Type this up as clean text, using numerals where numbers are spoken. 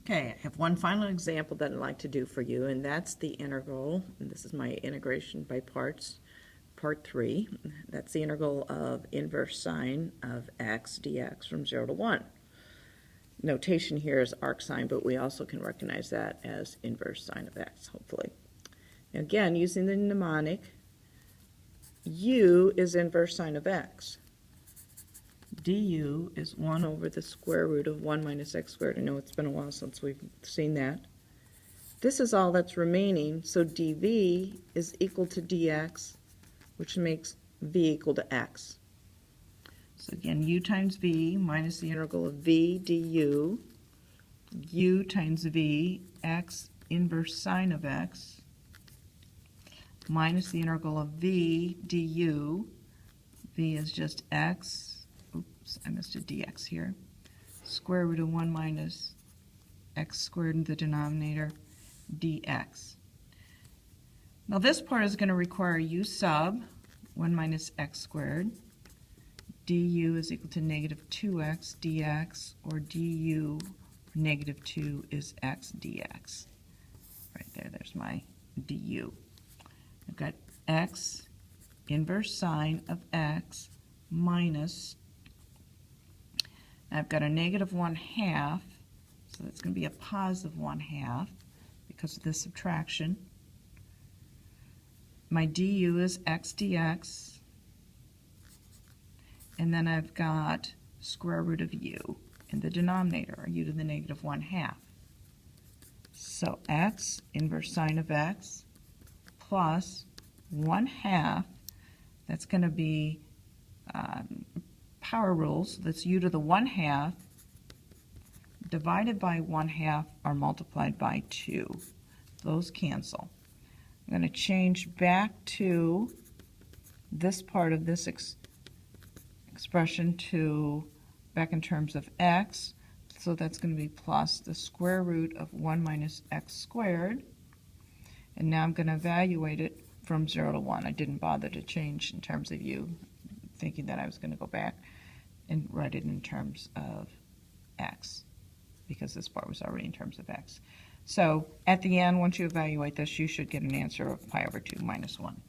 Okay, I have one final example that I'd like to do for you, and that's the integral. And this is my integration by parts, part 3. That's the integral of inverse sine of x dx from 0 to 1. Notation here is arc sine, but we also can recognize that as inverse sine of x, hopefully. Now again, using the mnemonic, u is inverse sine of x. du is 1 over the square root of 1 minus x squared. I know it's been a while since we've seen that. This is all that's remaining, so dv is equal to dx, which makes v equal to x. So again, u times v minus the integral of v du, u times v, x inverse sine of x, minus the integral of v du, v is just x, oops, I missed a dx here, square root of 1 minus x squared in the denominator, dx. Now this part is going to require u sub 1 minus x squared. Du is equal to negative 2x dx, or du negative 2 is x dx. Right there, there's my du. I've got x inverse sine of x minus, I've got a negative 1/2, so that's going to be a positive 1/2 because of the subtraction. My du is x dx, and then I've got square root of u in the denominator, or u to the negative 1/2. So x inverse sine of x plus 1/2, that's going to be power rules, that's u to the 1/2 divided by 1/2 or multiplied by 2. Those cancel. I'm going to change back to this part of this expression to back in terms of x, so that's going to be plus the square root of 1 minus x squared, and now I'm going to evaluate it from 0 to 1. I didn't bother to change in terms of u, thinking that I was going to go back and write it in terms of x, because this part was already in terms of x. So at the end, once you evaluate this, you should get an answer of pi over 2 minus 1.